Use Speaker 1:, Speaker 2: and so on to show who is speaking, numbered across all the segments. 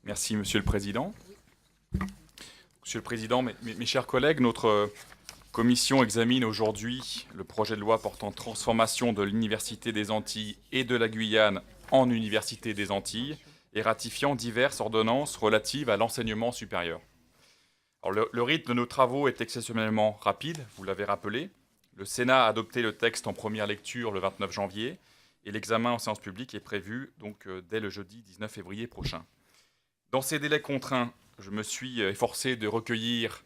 Speaker 1: Merci, Monsieur le Président. Monsieur le Président, mes chers collègues, notre commission examine aujourd'hui le projet de loi portant transformation de l'Université des Antilles et de la Guyane en Université des Antilles et ratifiant diverses ordonnances relatives à l'enseignement supérieur. Alors, le rythme de nos travaux est exceptionnellement rapide, vous l'avez rappelé. Le Sénat a adopté le texte en première lecture le 29 janvier et l'examen en séance publique est prévu donc dès le jeudi 19 février prochain. Dans ces délais contraints, je me suis efforcé de recueillir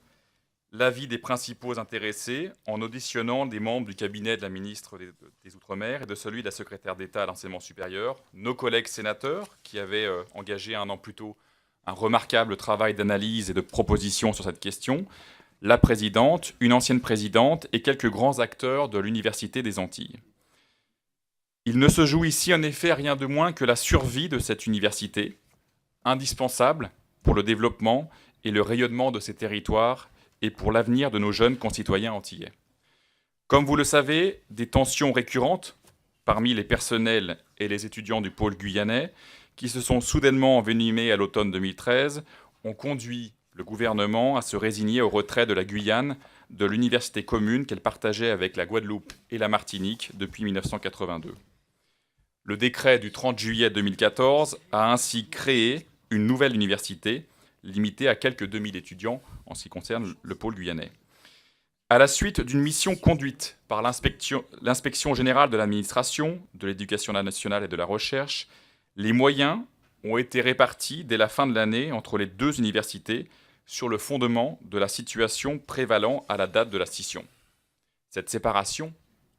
Speaker 1: l'avis des principaux intéressés en auditionnant des membres du cabinet de la ministre des Outre-mer et de celui de la secrétaire d'État à l'enseignement supérieur, nos collègues sénateurs qui avaient engagé un an plus tôt un remarquable travail d'analyse et de proposition sur cette question, la présidente, une ancienne présidente et quelques grands acteurs de l'Université des Antilles. Il ne se joue ici en effet rien de moins que la survie de cette université, indispensable pour le développement et le rayonnement de ces territoires et pour l'avenir de nos jeunes concitoyens antillais. Comme vous le savez, des tensions récurrentes parmi les personnels et les étudiants du pôle guyanais, qui se sont soudainement envenimés à l'automne 2013, ont conduit le gouvernement à se résigner au retrait de la Guyane de l'université commune qu'elle partageait avec la Guadeloupe et la Martinique depuis 1982. Le décret du 30 juillet 2014 a ainsi créé une nouvelle université, limitée à quelques 2000 étudiants en ce qui concerne le pôle guyanais. À la suite d'une mission conduite par l'Inspection générale de l'administration, de l'éducation nationale et de la recherche, les moyens ont été répartis dès la fin de l'année entre les deux universités sur le fondement de la situation prévalant à la date de la scission. Cette séparation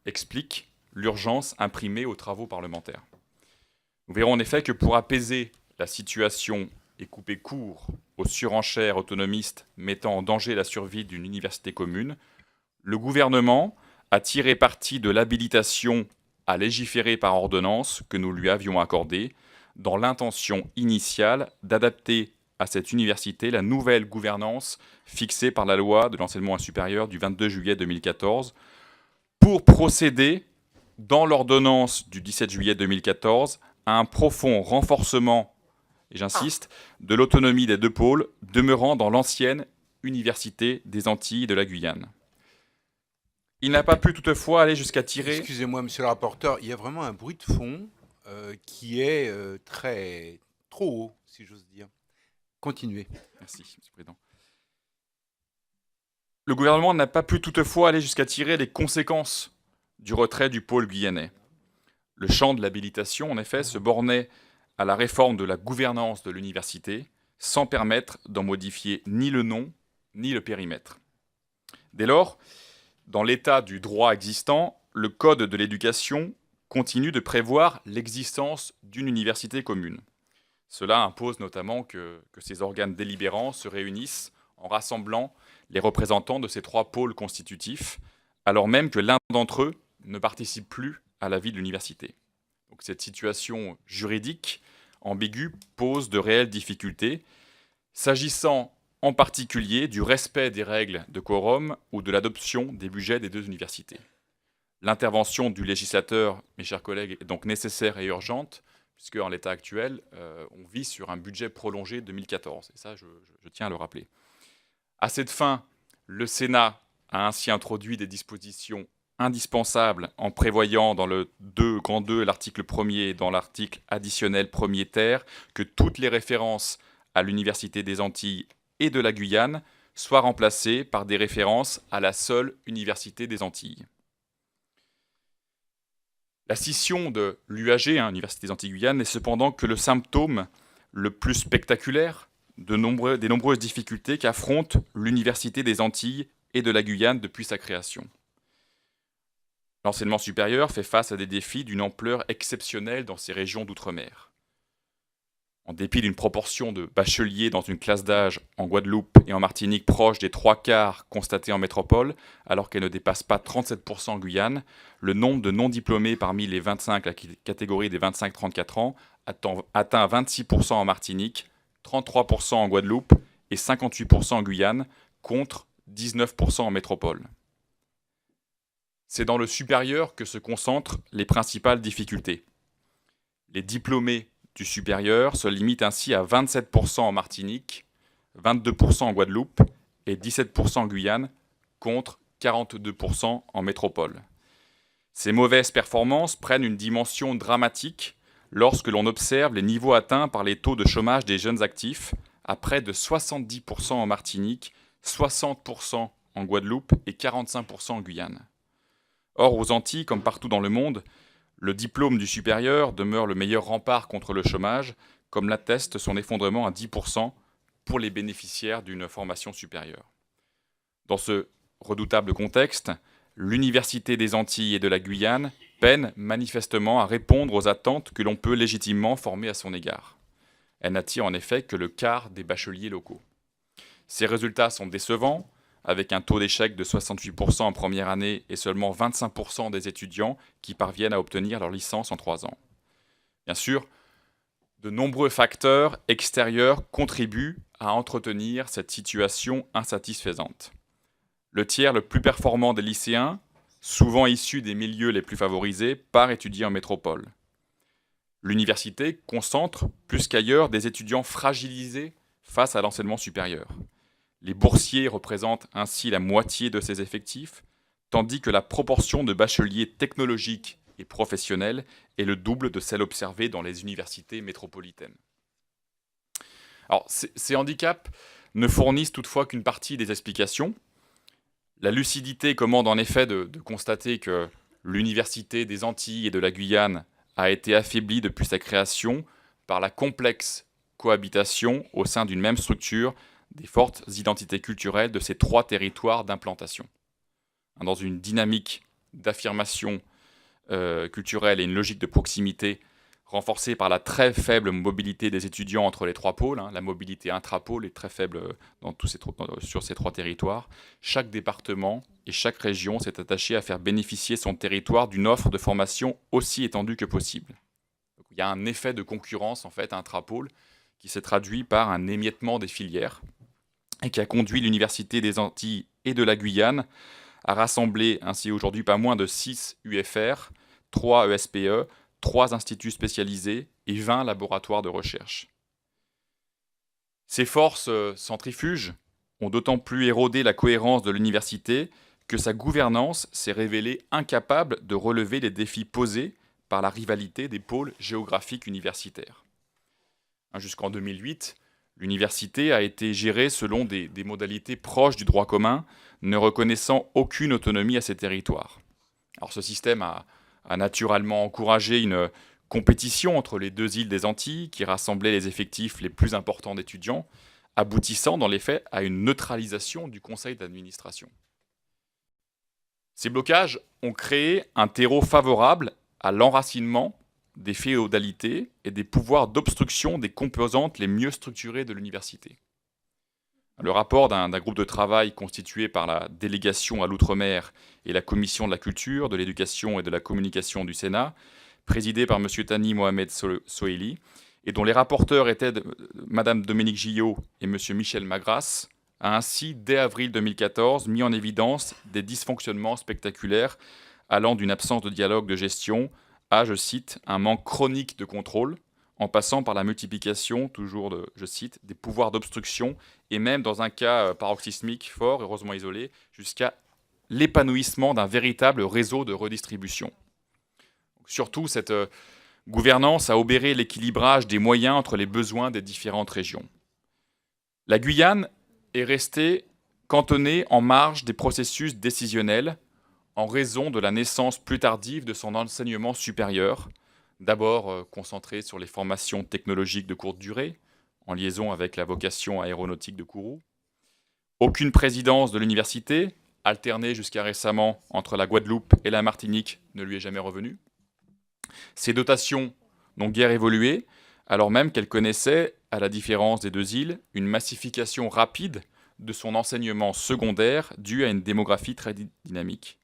Speaker 1: explique l'urgence imprimée aux travaux parlementaires. Nous verrons en effet que pour apaiser la situation et couper court aux surenchères autonomistes mettant en danger la survie d'une université commune, le gouvernement a tiré parti de l'habilitation à légiférer par ordonnance que nous lui avions accordée, dans l'intention initiale d'adapter à cette université la nouvelle gouvernance fixée par la loi de l'enseignement supérieur du 22 juillet 2014, pour procéder, dans l'ordonnance du 17 juillet 2014, à un profond renforcement, et j'insiste, de l'autonomie des deux pôles demeurant dans l'ancienne Université des Antilles de la Guyane. Il n'a pas pu toutefois aller jusqu'à tirer...
Speaker 2: Excusez-moi, monsieur le rapporteur, il y a vraiment un bruit de fond qui est trop haut, si j'ose dire. Continuez.
Speaker 1: Merci, monsieur le Président. Le gouvernement n'a pas pu toutefois aller jusqu'à tirer les conséquences du retrait du pôle guyanais. Le champ de l'habilitation, en effet, se bornait à la réforme de la gouvernance de l'université, sans permettre d'en modifier ni le nom, ni le périmètre. Dès lors, dans l'état du droit existant, le Code de l'éducation continue de prévoir l'existence d'une université commune. Cela impose notamment que ces organes délibérants se réunissent en rassemblant les représentants de ces trois pôles constitutifs, alors même que l'un d'entre eux ne participe plus à la vie de l'université. Donc cette situation juridique ambiguë pose de réelles difficultés, s'agissant en particulier du respect des règles de quorum ou de l'adoption des budgets des deux universités. L'intervention du législateur, mes chers collègues, est donc nécessaire et urgente, puisque en l'état actuel, on vit sur un budget prolongé 2014. Et ça, je tiens à le rappeler. À cette fin, le Sénat a ainsi introduit des dispositions indispensables en prévoyant dans le 2, grand 2, l'article 1er et dans l'article additionnel 1er ter, que toutes les références à l'Université des Antilles et de la Guyane soient remplacées par des références à la seule Université des Antilles. La scission de l'UAG, Université des Antilles-Guyane, n'est cependant que le symptôme le plus spectaculaire des nombreuses difficultés qu'affronte l'Université des Antilles et de la Guyane depuis sa création. L'enseignement supérieur fait face à des défis d'une ampleur exceptionnelle dans ces régions d'outre-mer. En dépit d'une proportion de bacheliers dans une classe d'âge en Guadeloupe et en Martinique proche des 3/4 constatée en métropole, alors qu'elle ne dépasse pas 37% en Guyane, le nombre de non-diplômés parmi les 25, la catégorie des 25-34 ans, atteint 26% en Martinique, 33% en Guadeloupe et 58% en Guyane, contre 19% en métropole. C'est dans le supérieur que se concentrent les principales difficultés. Les diplômés du supérieur se limite ainsi à 27% en Martinique, 22% en Guadeloupe et 17% en Guyane, contre 42% en métropole. Ces mauvaises performances prennent une dimension dramatique lorsque l'on observe les niveaux atteints par les taux de chômage des jeunes actifs, à près de 70% en Martinique, 60% en Guadeloupe et 45% en Guyane. Or, aux Antilles, comme partout dans le monde, le diplôme du supérieur demeure le meilleur rempart contre le chômage, comme l'atteste son effondrement à 10% pour les bénéficiaires d'une formation supérieure. Dans ce redoutable contexte, l'Université des Antilles et de la Guyane peine manifestement à répondre aux attentes que l'on peut légitimement former à son égard. Elle n'attire en effet que le quart des bacheliers locaux. Ces résultats sont décevants, avec un taux d'échec de 68% en première année et seulement 25% des étudiants qui parviennent à obtenir leur licence en 3 ans. Bien sûr, de nombreux facteurs extérieurs contribuent à entretenir cette situation insatisfaisante. Le tiers le plus performant des lycéens, souvent issus des milieux les plus favorisés, part étudier en métropole. L'université concentre, plus qu'ailleurs, des étudiants fragilisés face à l'enseignement supérieur. Les boursiers représentent ainsi la moitié de ces effectifs, tandis que la proportion de bacheliers technologiques et professionnels est le double de celle observée dans les universités métropolitaines. Alors, ces handicaps ne fournissent toutefois qu'une partie des explications. La lucidité commande en effet de constater que l'Université des Antilles et de la Guyane a été affaiblie depuis sa création par la complexe cohabitation au sein d'une même structure des fortes identités culturelles de ces 3 territoires d'implantation. Dans une dynamique d'affirmation culturelle et une logique de proximité renforcée par la très faible mobilité des étudiants entre les 3 pôles, la mobilité intrapôle est très faible sur ces 3 territoires, chaque département et chaque région s'est attaché à faire bénéficier son territoire d'une offre de formation aussi étendue que possible. Donc, il y a un effet de concurrence en fait intrapôle qui s'est traduit par un émiettement des filières et qui a conduit l'Université des Antilles et de la Guyane à rassembler ainsi aujourd'hui pas moins de 6 UFR, 3 ESPE, 3 instituts spécialisés et 20 laboratoires de recherche. Ces forces centrifuges ont d'autant plus érodé la cohérence de l'université que sa gouvernance s'est révélée incapable de relever les défis posés par la rivalité des pôles géographiques universitaires. Jusqu'en 2008, l'université a été gérée selon des modalités proches du droit commun, ne reconnaissant aucune autonomie à ces territoires. Alors ce système a naturellement encouragé une compétition entre les 2 îles des Antilles qui rassemblaient les effectifs les plus importants d'étudiants, aboutissant dans les faits à une neutralisation du conseil d'administration. Ces blocages ont créé un terreau favorable à l'enracinement des féodalités et des pouvoirs d'obstruction des composantes les mieux structurées de l'université. Le rapport d'un groupe de travail constitué par la délégation à l'outre-mer et la commission de la culture, de l'éducation et de la communication du Sénat, présidé par M. Thani Mohamed Sohili, et dont les rapporteurs étaient Mme Dominique Gillot et M. Michel Magras, a ainsi, dès avril 2014, mis en évidence des dysfonctionnements spectaculaires allant d'une absence de dialogue de gestion à, je cite, un manque chronique de contrôle, en passant par la multiplication, toujours je cite, des pouvoirs d'obstruction, et même dans un cas paroxysmique fort, heureusement isolé, jusqu'à l'épanouissement d'un véritable réseau de redistribution. Surtout, cette gouvernance a obéré l'équilibrage des moyens entre les besoins des différentes régions. La Guyane est restée cantonnée en marge des processus décisionnels, en raison de la naissance plus tardive de son enseignement supérieur, d'abord concentré sur les formations technologiques de courte durée, en liaison avec la vocation aéronautique de Kourou. Aucune présidence de l'université, alternée jusqu'à récemment entre la Guadeloupe et la Martinique, ne lui est jamais revenue. Ses dotations n'ont guère évolué, alors même qu'elle connaissait, à la différence des 2 îles, une massification rapide de son enseignement secondaire due à une démographie très dynamique.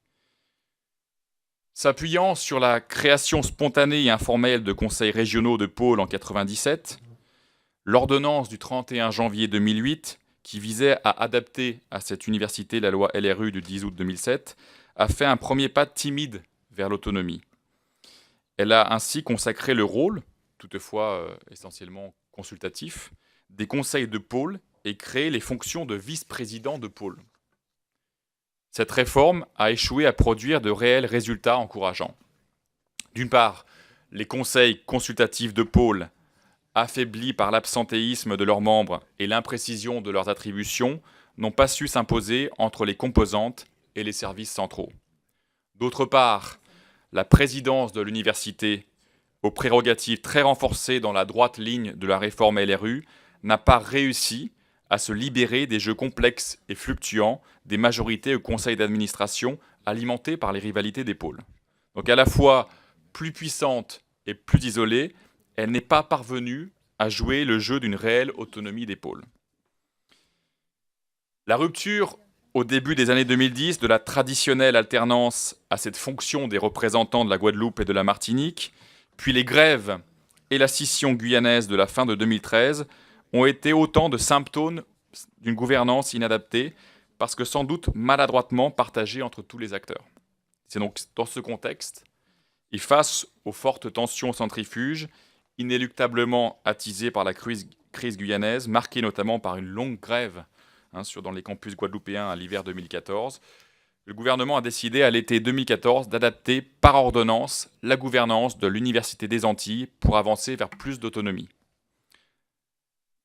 Speaker 1: S'appuyant sur la création spontanée et informelle de conseils régionaux de pôle en 1997, l'ordonnance du 31 janvier 2008, qui visait à adapter à cette université la loi LRU du 10 août 2007, a fait un premier pas timide vers l'autonomie. Elle a ainsi consacré le rôle, toutefois essentiellement consultatif, des conseils de pôle et créer les fonctions de vice-président de pôle. Cette réforme a échoué à produire de réels résultats encourageants. D'une part, les conseils consultatifs de pôle, affaiblis par l'absentéisme de leurs membres et l'imprécision de leurs attributions, n'ont pas su s'imposer entre les composantes et les services centraux. D'autre part, la présidence de l'université, aux prérogatives très renforcées dans la droite ligne de la réforme LRU, n'a pas réussi à se libérer des jeux complexes et fluctuants des majorités au conseil d'administration alimentés par les rivalités des pôles. Donc à la fois plus puissante et plus isolée, elle n'est pas parvenue à jouer le jeu d'une réelle autonomie des pôles. La rupture au début des années 2010 de la traditionnelle alternance à cette fonction des représentants de la Guadeloupe et de la Martinique, puis les grèves et la scission guyanaise de la fin de 2013 ont été autant de symptômes d'une gouvernance inadaptée, parce que sans doute maladroitement partagée entre tous les acteurs. C'est donc dans ce contexte, et face aux fortes tensions centrifuges, inéluctablement attisées par la crise guyanaise, marquée notamment par une longue grève dans les campus guadeloupéens à l'hiver 2014, le gouvernement a décidé à l'été 2014 d'adapter par ordonnance la gouvernance de l'Université des Antilles pour avancer vers plus d'autonomie.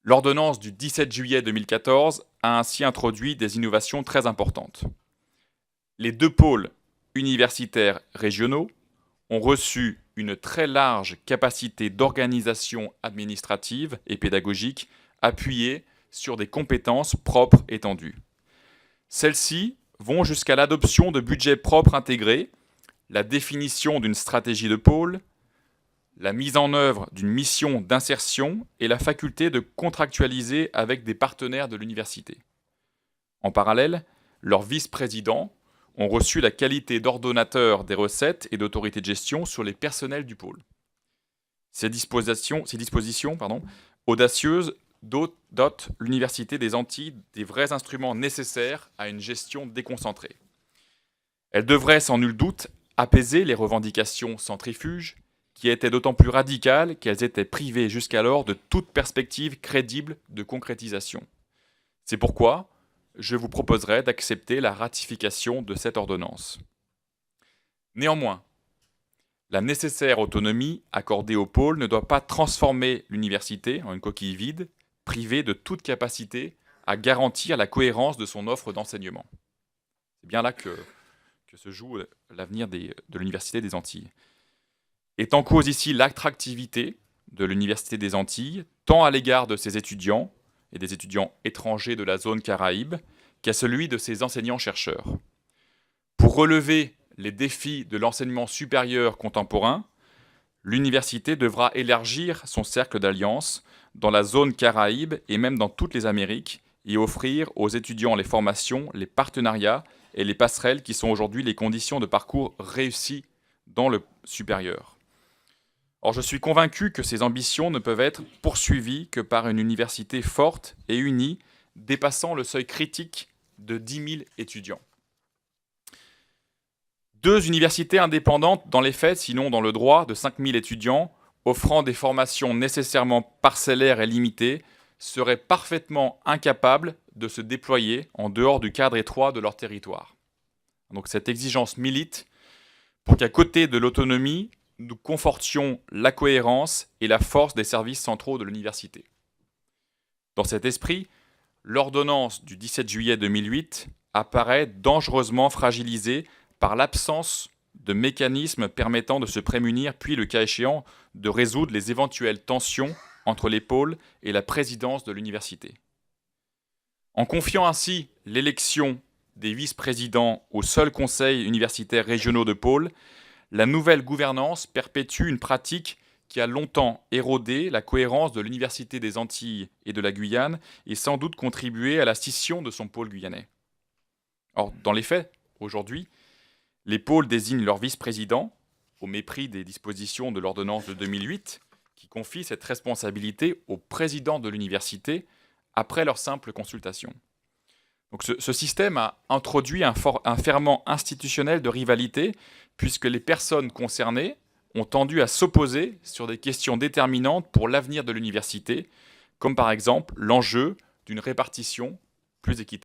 Speaker 1: L'ordonnance du 17 juillet 2014 a ainsi introduit des innovations très importantes. Les deux pôles universitaires régionaux ont reçu une très large capacité d'organisation administrative et pédagogique appuyée sur des compétences propres étendues. Celles-ci vont jusqu'à l'adoption de budgets propres intégrés, la définition d'une stratégie de pôle, la mise en œuvre d'une mission d'insertion et la faculté de contractualiser avec des partenaires de l'université. En parallèle, leurs vice-présidents ont reçu la qualité d'ordonnateur des recettes et d'autorité de gestion sur les personnels du pôle. Ces dispositions audacieuses dotent l'Université des Antilles des vrais instruments nécessaires à une gestion déconcentrée. Elles devraient sans nul doute apaiser les revendications centrifuges, qui étaient d'autant plus radicales qu'elles étaient privées jusqu'alors de toute perspective crédible de concrétisation. C'est pourquoi je vous proposerai d'accepter la ratification de cette ordonnance. Néanmoins, la nécessaire autonomie accordée au pôle ne doit pas transformer l'université en une coquille vide, privée de toute capacité à garantir la cohérence de son offre d'enseignement. C'est bien là que se joue l'avenir de l'Université des Antilles. Est en cause ici l'attractivité de l'Université des Antilles, tant à l'égard de ses étudiants et des étudiants étrangers de la zone Caraïbe, qu'à celui de ses enseignants-chercheurs. Pour relever les défis de l'enseignement supérieur contemporain, l'université devra élargir son cercle d'alliances dans la zone Caraïbe et même dans toutes les Amériques et offrir aux étudiants les formations, les partenariats et les passerelles qui sont aujourd'hui les conditions de parcours réussis dans le supérieur. Or, je suis convaincu que ces ambitions ne peuvent être poursuivies que par une université forte et unie, dépassant le seuil critique de 10 000 étudiants. Deux universités indépendantes dans les faits, sinon dans le droit, de 5 000 étudiants, offrant des formations nécessairement parcellaires et limitées, seraient parfaitement incapables de se déployer en dehors du cadre étroit de leur territoire. Donc cette exigence milite pour qu'à côté de l'autonomie, nous confortions la cohérence et la force des services centraux de l'université. Dans cet esprit, l'ordonnance du 17 juillet 2008 apparaît dangereusement fragilisée par l'absence de mécanismes permettant de se prémunir, puis, le cas échéant, de résoudre les éventuelles tensions entre les pôles et la présidence de l'université. En confiant ainsi l'élection des vice-présidents aux seuls conseils universitaires régionaux de pôle, la nouvelle gouvernance perpétue une pratique qui a longtemps érodé la cohérence de l'Université des Antilles et de la Guyane et sans doute contribué à la scission de son pôle guyanais. Or, dans les faits, aujourd'hui, les pôles désignent leurs vice-présidents, au mépris des dispositions de l'ordonnance de 2008, qui confie cette responsabilité au président de l'université après leur simple consultation. Donc ce système a introduit un ferment institutionnel de rivalité, puisque les personnes concernées ont tendu à s'opposer sur des questions déterminantes pour l'avenir de l'université, comme par exemple l'enjeu d'une répartition plus équitable.